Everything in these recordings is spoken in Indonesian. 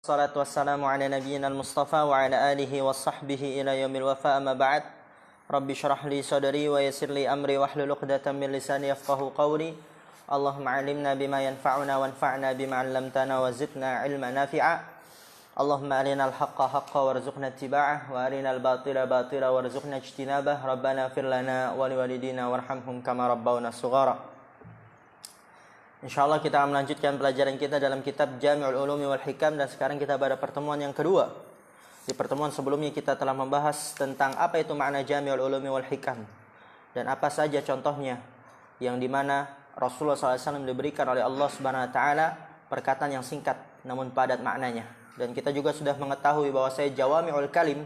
Salatu wassalamu ala nabiyyina al-Mustafa wa ala alihi wa sahbihi ila yaumil wafa amma ba'd. Rabbi shrah li sadri wa yassir li amri wahlul 'uqdatam min lisani yafqahu qawli. Allahumma 'allimna bima yanfa'una wanfa'na bima 'allamtana wa zidna 'ilman nafi'a. Allahumma arinal haqqa haqqan warzuqna ittiba'ah wa arinal batila batila warzuqna ijtinabah. Rabbana ighfir lana wa liwalidina warhamhum kama rabbawna shighara. InsyaAllah kita akan melanjutkan pelajaran kita dalam kitab Jami'ul Ulumi wal Hikam, dan sekarang kita pada pertemuan yang kedua. Di pertemuan sebelumnya kita telah membahas tentang apa itu makna Jami'ul Ulumi wal Hikam dan apa saja contohnya yang dimana Rasulullah SAW diberikan oleh Allah Subhanahu Wa Taala perkataan yang singkat namun padat maknanya. Dan kita juga sudah mengetahui bahwa Jawami'ul Kalim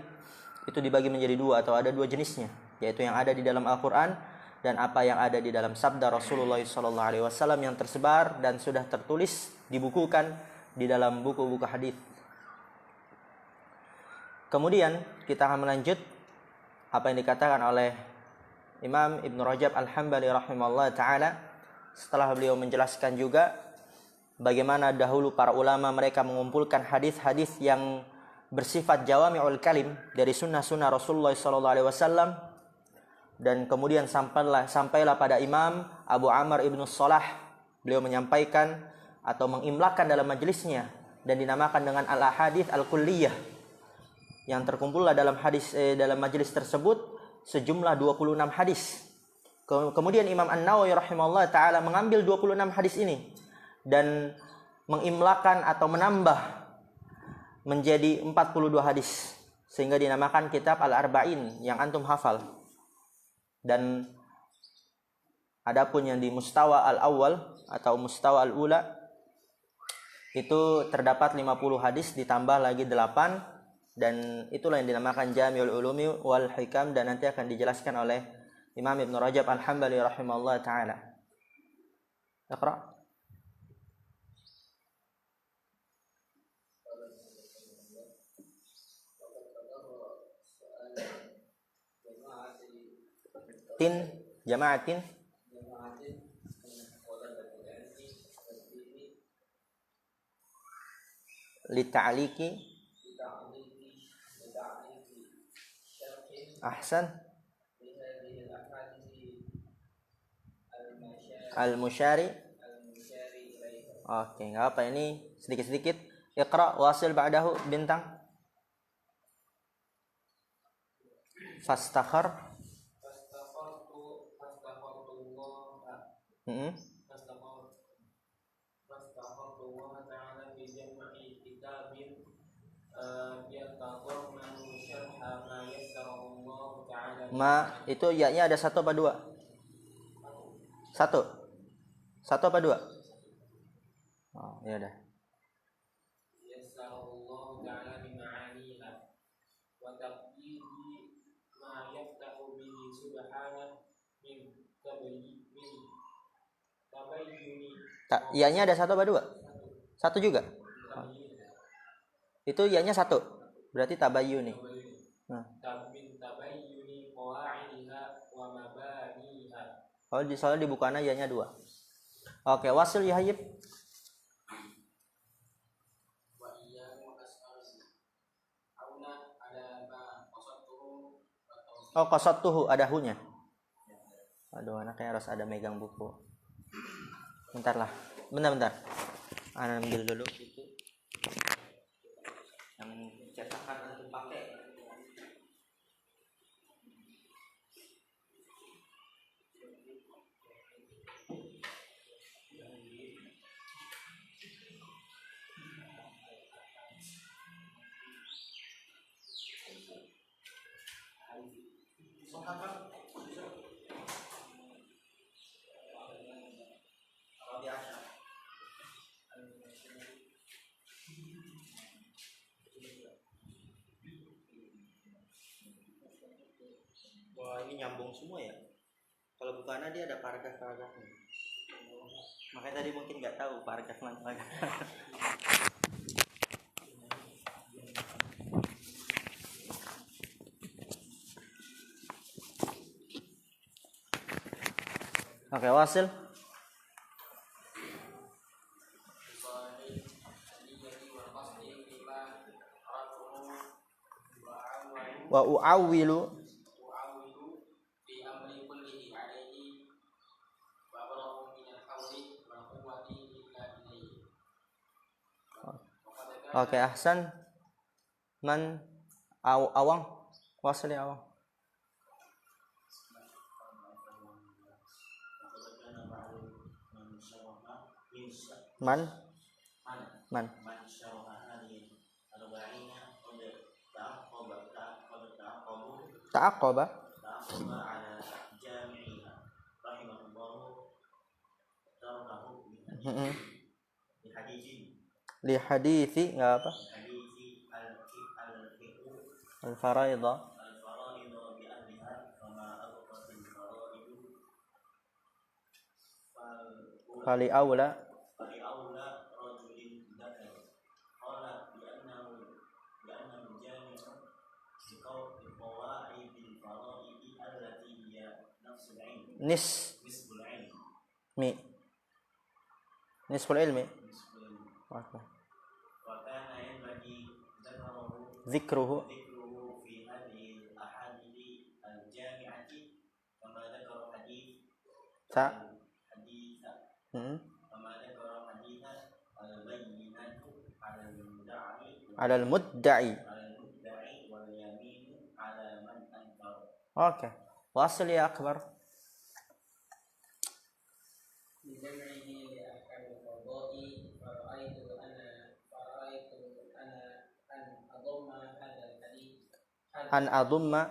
itu dibagi menjadi dua atau ada dua jenisnya, yaitu yang ada di dalam Al-Quran dan apa yang ada di dalam sabda Rasulullah SAW yang tersebar dan sudah tertulis, dibukukan di dalam buku-buku hadis. Kemudian kita akan melanjut apa yang dikatakan oleh Imam Ibn Rajab Al-Hambali rahimahullah ta'ala, setelah beliau menjelaskan juga bagaimana dahulu para ulama mereka mengumpulkan hadis-hadis yang bersifat jawami'ul kalim dari sunnah-sunnah Rasulullah SAW. Dan kemudian sampailah pada Imam Abu Amr ibn Salah. Beliau menyampaikan atau mengimlakan dalam majelisnya dan dinamakan dengan al-ahadits al-kulliyah. Yang terkumpullah dalam majelis tersebut sejumlah 26 hadis. Kemudian Imam An-Nawawi rahimahullah taala mengambil 26 hadis ini dan mengimlakan atau menambah menjadi 42 hadis, sehingga dinamakan kitab Al-Arba'in yang antum hafal. Dan adapun yang di mustawa al-awwal atau mustawa al-ula itu terdapat 50 hadis ditambah lagi 8, dan itulah yang dinamakan Jami'ul Ulumi wal Hikam, dan nanti akan dijelaskan oleh Imam Ibn Rajab Al-Hambali rahimahullah ta'ala. Iqra. Jama'atin lita'aliki ahsan al-musyari. Oke, enggak apa, ini sedikit-sedikit. Iqra wasil ba'dahu bintang. Fastakhar. Ma itu ya-nya ada satu apa dua? Satu apa dua? Oh, ya udah. Ya-nya ada satu apa dua? Satu juga. Oh. Itu ya-nya satu. Berarti tabayyuni. Nah. Oh, soalnya di bukunya ya-nya dua. Oke, wasil ya Hayyib. Oh, qasattuhu ada hu-nya. Aduh, anaknya harus ada megang buku. Bentar. Ana ambil dulu itu yang cetakan untuk pakai. Wah, ini nyambung semua ya. Kalau bukan dia ada paragraf-paragrafnya. Makanya tadi mungkin nggak tahu paragraf mana. Oke, wasil. wa u'awwilu fi amri kullihi alaihi wa barahu min al-hawli wa quwwati illa ilayhi. Oke, ahsan. Man awang wasli awang. Man ta'aqqaba li hadithi enggak apa al-faraidha fali aula nisful ilmi zikruhu fi hadhihi al-ahadith al-jami'ati kama dzakara hadith kama dzakara hadith al-bayyinatu 'ala al-mudda'i wal yaminu 'ala man ankara. Oke, wasl ya akbar. An adumma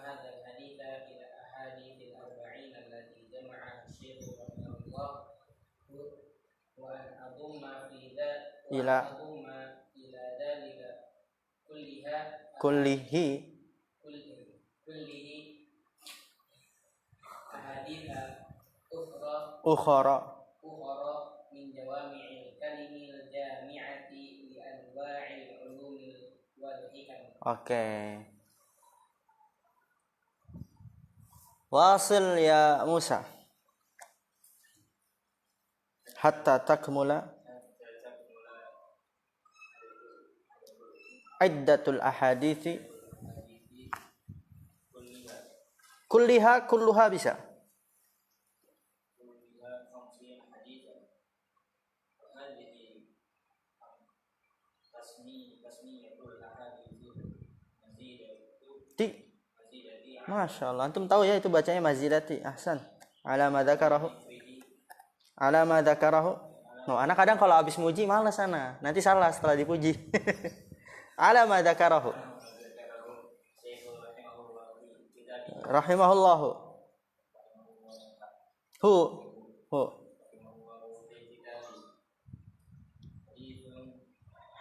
hadha al-hadith ila ahadith al-arba'in allati jama'a Syekh rahimahullah wa an adumma fi ila dhalika kullihi ahadith ukhra min jawami'il kalimil jami'ati li anwa'il ulumi wal hikam. Oke. Wasil ya Musa. Hatta takmula iddatul ahadithi kulluha bisa. Masya Allah, antum tahu ya itu bacanya mazidati. Ahsan. Ala ma dzakarahu. No, anak kadang kalau habis muji malas sana. Nanti salah setelah dipuji. Ala ma dzakarahu. Rahimahullahu. Hu.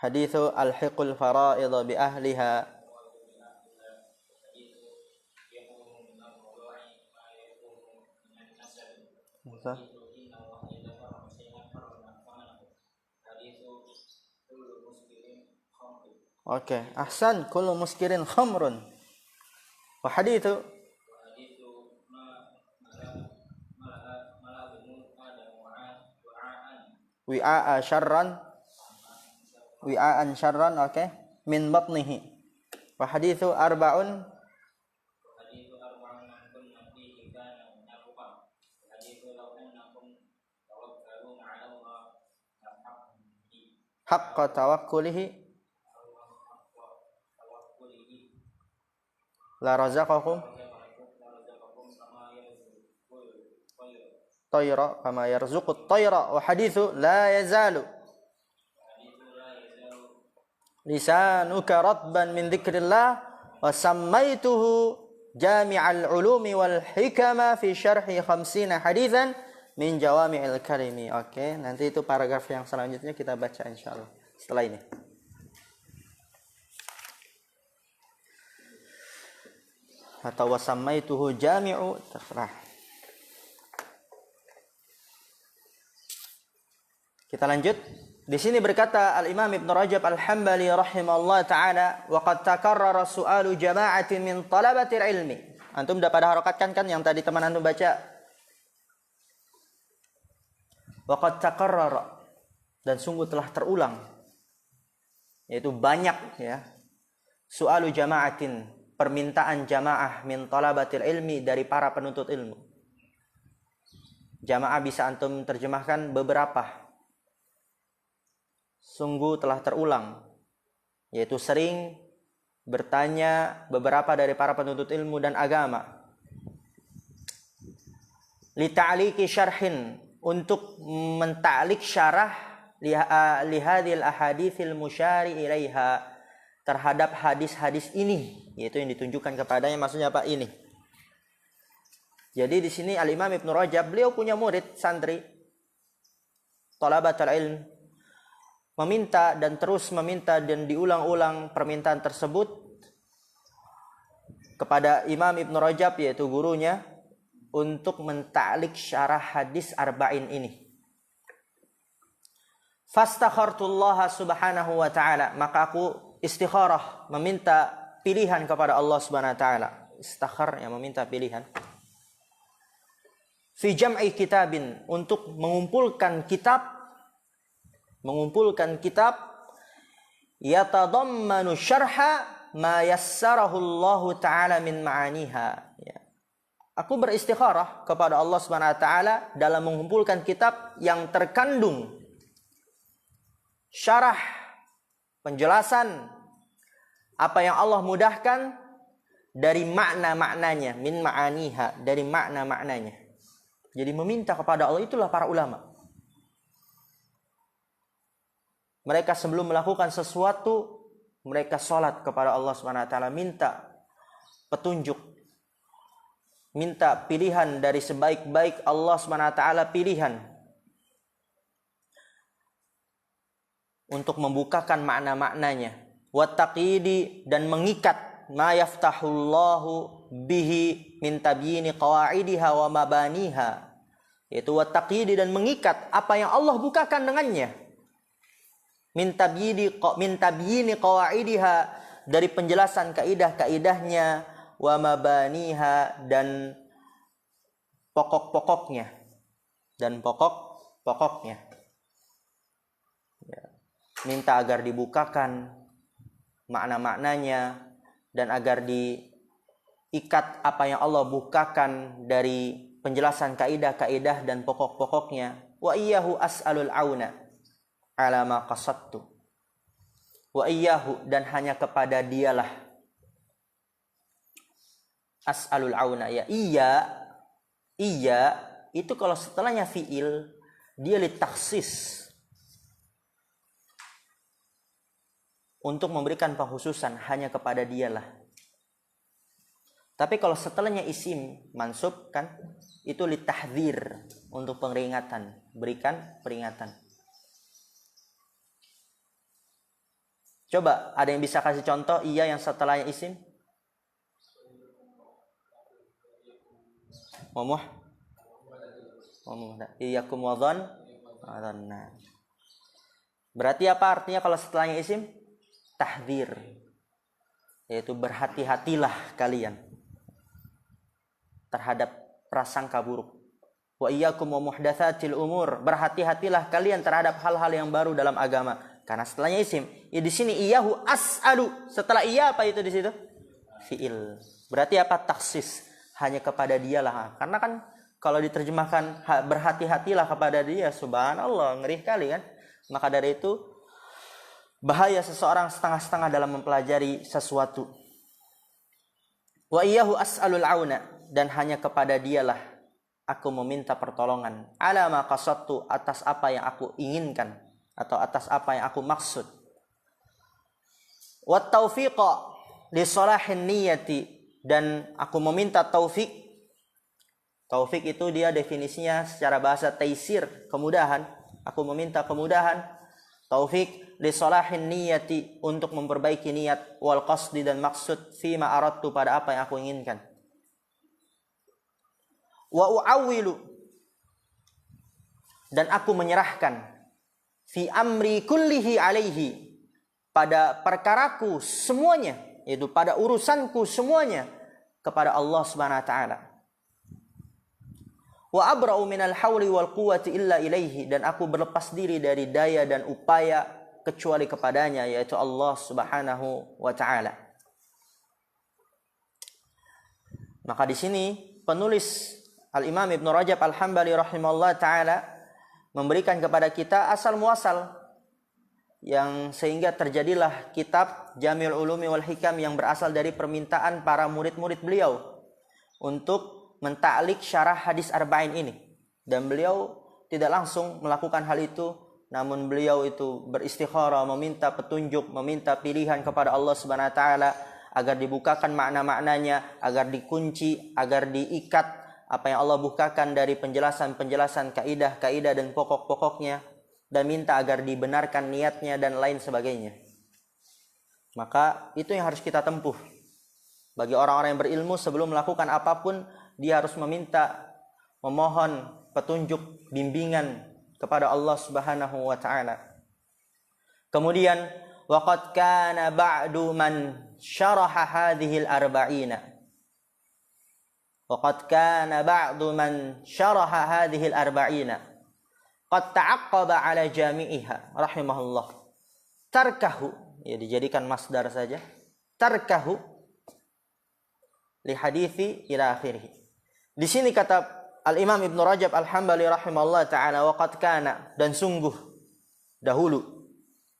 Hadithu al-hiqul fara'id bi ahliha. Oke, ahsan, kullu muskirin khamrun. Wa hadithu wi'a'an syarran, oke, min batnihi. Wa hadithu arba'un haqqa tawakkulihi la razaqakum tayra kama yarzuqut tayra. Wa hadithu la yazalu lisanuka ratban min dzikrillah wa sammaituhu jami'al ulumi wal hikama fi syarhi 50 haditsan min jawami'il kalimi. Oke, nanti itu paragraf yang selanjutnya kita baca insyaallah setelah ini. Atau wasammaituhu jami'u, terserah. Kita lanjut. Di sini berkata Al-Imam Ibn Rajab Al-Hambali rahimahullah ta'ala, wa qad takarrara su'alu jama'atin min talabatil ilmi. Antum udah pada harokatkan kan yang tadi teman antum baca? Waqad takarrara, dan sungguh telah terulang, yaitu banyak ya, su'alu jama'atin, permintaan jamaah min talabatil ilmi, dari para penuntut ilmu. Jamaah bisa antum terjemahkan beberapa. Sungguh telah terulang, yaitu sering bertanya beberapa dari para penuntut ilmu dan agama. Li ta'liqi syarhin, untuk menta'liq syarah li hadhil ahaditsil musyari ilaiha, terhadap hadis-hadis ini, yaitu yang ditunjukkan kepadanya, maksudnya apa ini? Jadi di sini Al-Imam Ibnu Rajab, beliau punya murid santri talabatul ilm, meminta dan terus meminta dan diulang-ulang permintaan tersebut kepada Imam Ibnu Rajab, yaitu gurunya, untuk menta'liq syarah hadis arba'in ini. Fastakhartullaha subhanahu wa ta'ala, maka aku istikharah, meminta pilihan kepada Allah subhanahu wa ta'ala. Istikhar, yang meminta pilihan. Fi jam'i kitabin, untuk mengumpulkan kitab yatadammanu syarha ma yassarahu Allah ta'ala min ma'aniha. Ya. Aku beristikharah kepada Allah subhanahu wa ta'ala dalam mengumpulkan kitab yang terkandung syarah, penjelasan apa yang Allah mudahkan dari makna-maknanya, min ma'aniha, dari makna-maknanya. Jadi meminta kepada Allah, itulah para ulama. Mereka sebelum melakukan sesuatu, mereka sholat kepada Allah Subhanahu wa taala, minta petunjuk, minta pilihan dari sebaik-baik Allah Subhanahu wa taala, pilihan untuk membukakan makna-maknanya. Wattaqidi, dan mengikat ma yaftahullahu bihi min tabyini qawaidiha wa mabaniha, yaitu wattaqidi, dan mengikat apa yang Allah bukakan dengannya, min tabyini qawaidiha, dari penjelasan kaidah-kaidahnya, wa mabaniha, dan pokok-pokoknya, ya. Minta agar dibukakan makna-maknanya, dan agar diikat apa yang Allah bukakan dari penjelasan kaidah-kaidah dan pokok-pokoknya. Wa iyyahu as'alul auna ala ma qasadtu. Wa iyyahu, dan hanya kepada dialah as'alul auna, ya. Iya itu kalau setelahnya fiil, dia litakhsis, untuk memberikan pengkhususan, hanya kepada dialah. Tapi kalau setelahnya isim mansub, kan itu litahdzir, untuk peringatan, berikan peringatan. Coba ada yang bisa kasih contoh iya yang setelahnya isim? Iyyakum wadhan. Berarti apa artinya kalau setelahnya isim? Tahdzir, yaitu berhati-hatilah kalian terhadap prasangka buruk. Wa iyyakum wa muhdatsatil umur, berhati-hatilah kalian terhadap hal-hal yang baru dalam agama. Karena setelahnya isim. Ya di sini iyyahu as'alu. Setelah iya apa itu di situ? Fiil. Berarti apa? Takhsis, hanya kepada dialah. Karena kan kalau diterjemahkan berhati-hatilah kepada dia, subhanallah, ngeri kali kan? Maka dari itu bahaya seseorang setengah-setengah dalam mempelajari sesuatu. Wa iyyahu as'alul auna, dan hanya kepada dialah aku meminta pertolongan. Ala ma qasadtu, atas apa yang aku inginkan, atau atas apa yang aku maksud. Wat taufiqa li salahin niyati, dan aku meminta taufik. Taufik itu dia definisinya secara bahasa taisir, kemudahan. Aku meminta kemudahan, taufik li salahin niyati, untuk memperbaiki niat, wal qasdi, dan maksud, fima aradtu, pada apa yang aku inginkan. Wa u'awwilu, dan aku menyerahkan, fi amri kullihi alaihi, pada perkaraku semuanya, yaitu pada urusanku semuanya, kepada Allah Subhanahu wa taala. Wa abra'u minal hauli wal quwwati illa ilaihi, dan aku berlepas diri dari daya dan upaya kecuali kepadanya, yaitu Allah Subhanahu wa taala. Maka di sini penulis Al-Imam Ibnu Rajab Al-Hambali rahimahullah taala memberikan kepada kita asal muasal yang sehingga terjadilah kitab Jami'ul Ulumi wal Hikam yang berasal dari permintaan para murid-murid beliau untuk mentaklik syarah hadis arba'in ini. Dan beliau tidak langsung melakukan hal itu, namun beliau itu beristikharah, meminta petunjuk, meminta pilihan kepada Allah Subhanahu wa taala agar dibukakan makna-maknanya, agar dikunci, agar diikat apa yang Allah bukakan dari penjelasan-penjelasan kaidah-kaidah dan pokok-pokoknya, dan minta agar dibenarkan niatnya dan lain sebagainya. Maka itu yang harus kita tempuh. Bagi orang-orang yang berilmu, sebelum melakukan apapun, dia harus memohon petunjuk, bimbingan kepada Allah Subhanahu wa taala. Kemudian waqad kana ba'du man syaraha hadhihi al-arba'ina. Waqad kana ba'du man syaraha hadhihi al-arba'ina qad ta'aqqaba 'ala jami'iha rahimahullah. Tarkahu, ya dijadikan masdar saja. Tarkahu li hadithi ila akhirih. Di sini kata Al-Imam Ibnu Rajab Al-Hambali rahimahullah taala, waqad kana, dan sungguh dahulu,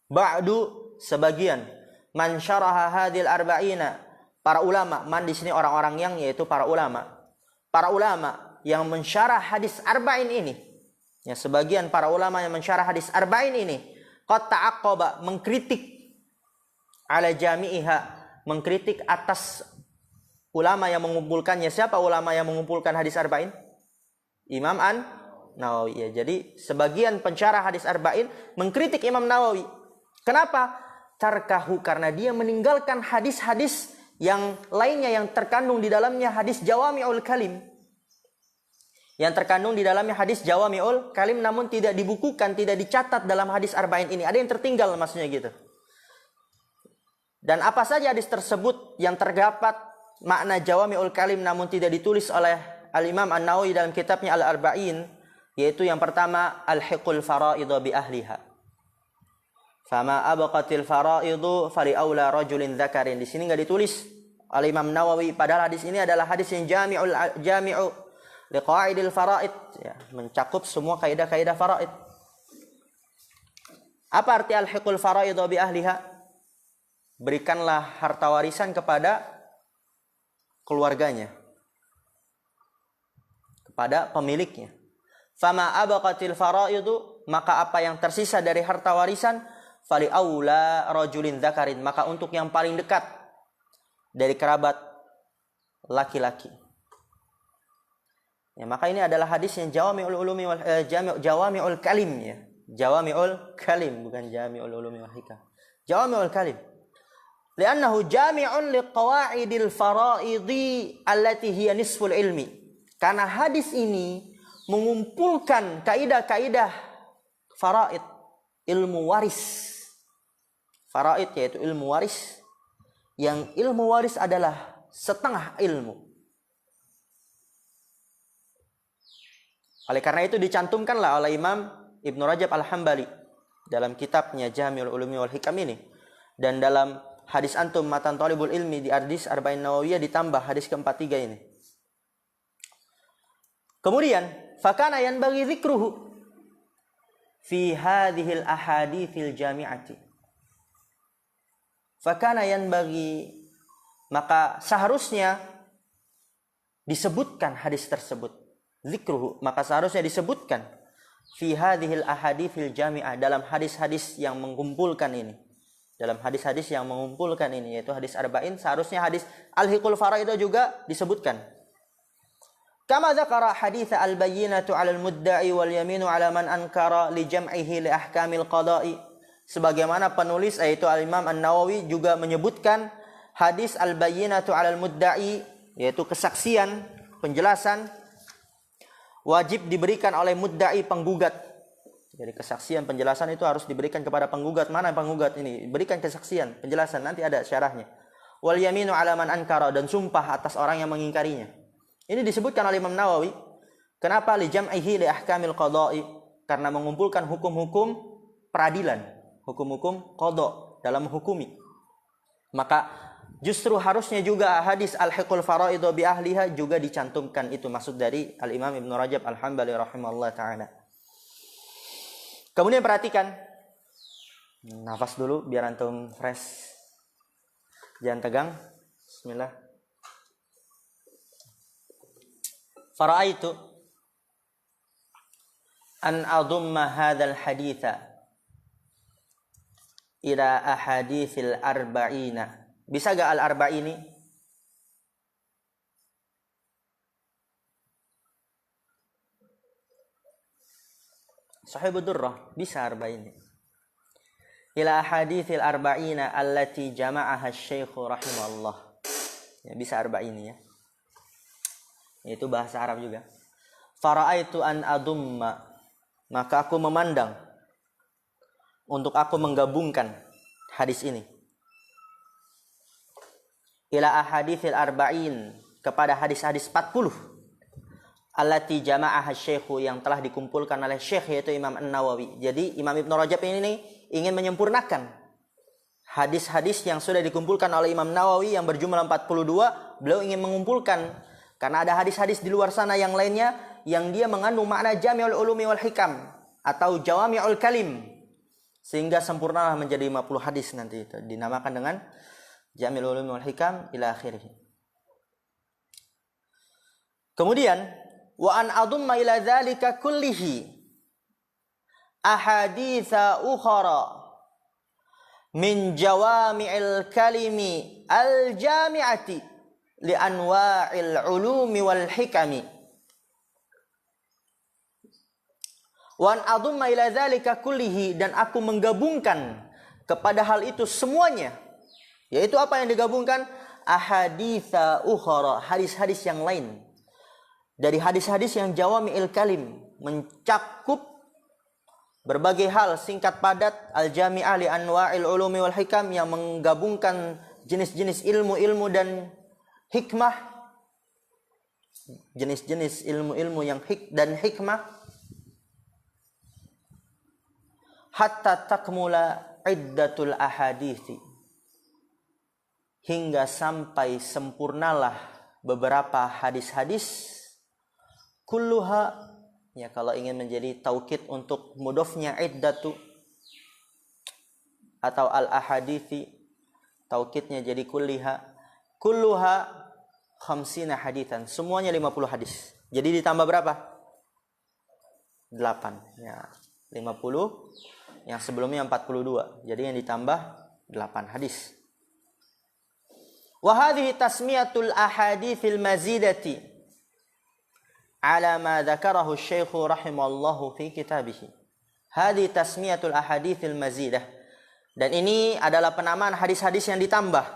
ba'du sebagian, man syaraha hadhil arba'ina, para ulama, man di sini orang-orang yang, yaitu para ulama yang mensyarah hadis arba'in ini, ya sebagian para ulama yang mensyarah hadis arba'in ini, qad ta'aqqaba, mengkritik, ala jami'iha, mengkritik atas ulama yang mengumpulkannya. Siapa ulama yang mengumpulkan hadis arba'in? Imam An-Nawawi. Ya, jadi sebagian pensyarah hadis arba'in mengkritik Imam Nawawi. Kenapa? Tarkahu, karena dia meninggalkan hadis-hadis yang lainnya yang terkandung di dalamnya hadis Jawami'ul Kalim. Yang terkandung di dalamnya hadis Jawami'ul Kalim, namun tidak dibukukan, tidak dicatat dalam hadis arba'in ini. Ada yang tertinggal maksudnya gitu. Dan apa saja hadis tersebut yang terdapat makna Jawami'ul Kalim namun tidak ditulis oleh Al-Imam An-Nawawi dalam kitabnya Al-Arba'in, yaitu yang pertama Al-Hiqul Fara'idhu bi ahliha. Fama abaqatil fara'idhu fali aula rajulin dzakarin. Di sini enggak ditulis oleh Imam Nawawi, padahal hadis ini adalah hadis yang jami'u liqaidil fara'id, ya, mencakup semua kaidah-kaidah faraid. Apa arti Al-Hiqul Fara'idhu bi ahliha? Berikanlah harta warisan kepada keluarganya, kepada pemiliknya. Fama abaqatil faraidu, maka apa yang tersisa dari harta warisan, fali aula rajulin dzakarin, maka untuk yang paling dekat dari kerabat laki-laki. Ya, maka ini adalah hadis yang jawami'ul ulumi wal jawami'ul kalim, ya. Jawami'ul kalim, bukan jami'ul ulumi wal hikam. Jawami'ul kalim. Li'annahu jami'un liqawaidil faraidi allati hiya nisful ilmi. Karena hadis ini mengumpulkan kaidah-kaidah faraid, ilmu waris. Faraid yaitu ilmu waris, yang ilmu waris adalah setengah ilmu. Oleh karena itu dicantumkanlah oleh Imam Ibnu Rajab Al-Hambali dalam kitabnya Jami'ul Ulumi wal Hikam ini, dan dalam hadis antum matan talibul ilmi di hadis arba'in nawawiyah ditambah hadis ke-43 ini. Kemudian fakana yanbaghi dzikruhu fi hadhil ahaditsil jami'ati. Fakana yanbaghi, maka seharusnya disebutkan hadis tersebut. Dzikruhu, maka seharusnya disebutkan fi hadhil ahaditsil jami'ah, dalam hadis-hadis yang mengumpulkan ini. Dalam hadis-hadis yang mengumpulkan ini, yaitu hadis arba'in, seharusnya hadis Al-Hiqul Faraidu juga disebutkan. Kama dzakara hadits al-bayyinatu 'alal mudda'i wal yaminu 'ala man ankara li jam'ihi li ahkamil qada'i. Sebagaimana penulis yaitu Al-Imam An-Nawawi juga menyebutkan hadis al-bayyinatu 'alal mudda'i, yaitu kesaksian, penjelasan wajib diberikan oleh mudda'i, penggugat. Jadi kesaksian, penjelasan itu harus diberikan kepada penggugat. Mana penggugat ini? Berikan kesaksian, penjelasan, nanti ada syarahnya. Wal yaminu 'ala man ankara, dan sumpah atas orang yang mengingkarinya. Ini disebutkan oleh Imam Nawawi. Kenapa? Li jam'ihi li ahkamil qada'i, karena mengumpulkan hukum-hukum peradilan, hukum-hukum qada dalam menghukumi. Maka Justru harusnya juga hadis alhiqul faraid bi ahliha juga dicantumkan, itu maksud dari Al-Imam Ibnu Rajab Al-Hambali rahimahullah taala. Kemudian perhatikan, nafas dulu biar antum fresh. Jangan tegang. Bismillah. Faraitu an adumma hadzal haditsa ila ahaditsil arba'ina. Bisa gak al-arba'ini? Sahibud Durrah bisa arba'ini. Ila ahaditsil arba'ina allati jama'aha asy-syekh rahimahullah. Ya, bisa arba'ini ya. Itu bahasa Arab juga. Fara'aitu an adumma, maka aku memandang untuk aku menggabungkan hadis ini ila ahaditsil arba'in, kepada hadis-hadis 40 allati jama'aha syekh, yang telah dikumpulkan oleh syekh yaitu Imam An-Nawawi. Jadi Imam Ibnu Rajab ini ingin menyempurnakan hadis-hadis yang sudah dikumpulkan oleh Imam Nawawi yang berjumlah 42. Beliau ingin mengumpulkan karena ada hadis-hadis di luar sana yang lainnya yang dia mengandung makna jami'ul ulumi wal hikam atau jawami'ul kalim, sehingga sempurnalah menjadi 50 hadis. Nanti itu dinamakan dengan Jami'ul Ulum wal Hikam ila akhirih. Kemudian wa an adumma ila dzalika kullihi ahaditsa ukhra min jawami'il kalimi al jami'ati li anwa'il ulumi wal hikami. Wa an adumma ila dzalika kullihi, dan aku menggabungkan kepada hal itu semuanya. Yaitu apa yang digabungkan? Ahaditsa ukhra, hadis-hadis yang lain. Dari hadis-hadis yang jawami'il kalim, mencakup berbagai hal singkat padat, al-jami'ah li anwa'il ulumi wal hikam, yang menggabungkan jenis-jenis ilmu-ilmu dan hikmah. Jenis-jenis ilmu-ilmu yang dan hikmah. Hatta takmula iddatul ahadithi, hingga sampai sempurnalah beberapa hadis-hadis. Kulluha, ya kalau ingin menjadi taukid untuk mudhofnya iddatu atau al-ahadithi, taukidnya jadi kulliha. Kulluha khamsina hadithan, semuanya 50 hadis. Jadi ditambah berapa? 8. Ya, 50. Yang sebelumnya 42. Jadi yang ditambah 8 hadis. Wa hadhihi tasmiyatul ahaditsil mazidati ala ma dzakarahu asy-syekh rahimallahu fi kitabih. Hadhihi tasmiyatul ahaditsil mazidah. Dan ini adalah penamaan hadis-hadis yang ditambah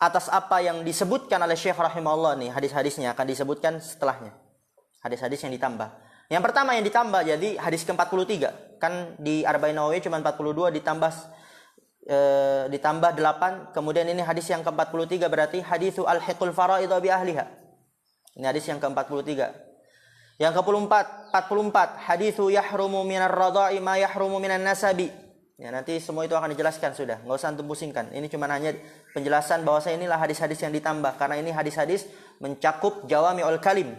atas apa yang disebutkan oleh Syekh rahimahullah. Nih hadis-hadisnya akan disebutkan setelahnya. Hadis-hadis yang ditambah. Yang pertama yang ditambah jadi hadis ke-43. Kan di Arba'in Nawawi cuma 42 ditambah 8. Kemudian ini hadis yang ke-43, berarti haditsu al-hiqul faraid bi ahliha. Ini hadis yang ke-43. Yang ke-44 haditsu yahrumu minar radha'i ma yahrumu minan nasabi. Ya, nanti semua itu akan dijelaskan sudah. Enggak usah antum pusingkan. Ini cuma hanya penjelasan bahwa inilah hadis-hadis yang ditambah karena ini hadis-hadis mencakup jawami'ul kalim.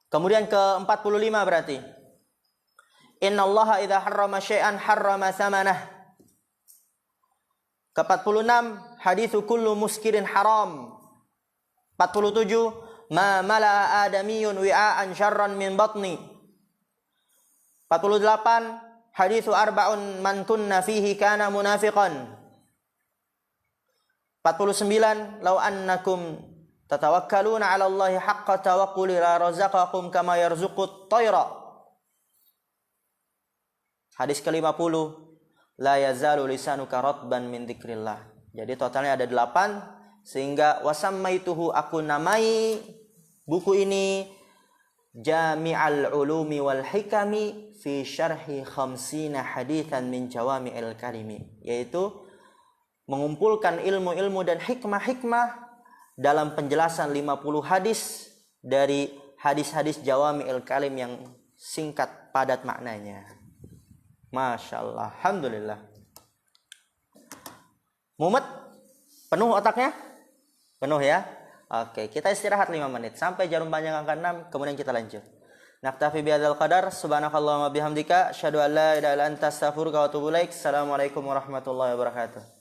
Kemudian ke-45 berarti innallaha idza harrama syai'an harrama tsamanah. Ke-46 haditsu kullu muskirin haram. 47 ma mala'a adamiyun wi'aan syarran min batni. 48 haditsu arba'un man kunna fihi kana munafiqan. 49 law annakum tatawakkaluna 'ala Allahi haqqa tawakkuli la razaqakum kama yarzuqut tayra. Hadis ke-50 la yazalu lisanuka ratban min dzikrillah. Jadi totalnya ada 8, sehingga wasammaituhu, aku namai buku ini Jami'al Ulumi wal Hikami fi syarhi khamsina hadithan min jawami'il kalimi, yaitu mengumpulkan ilmu-ilmu dan hikmah-hikmah dalam penjelasan 50 hadis dari hadis-hadis jawami'il kalim yang singkat padat maknanya. Masya Allah, alhamdulillah. Mumet? Penuh otaknya? Penuh ya? Oke, kita istirahat 5 menit sampai jarum panjang angka 6, kemudian kita lanjut. Naktafi bihadzal qadar, subhanakallahumma bihamdika, asyhadu an la ilaha illa anta, astaghfiruka wa atubu ilaik. Assalamualaikum warahmatullahi wabarakatuh.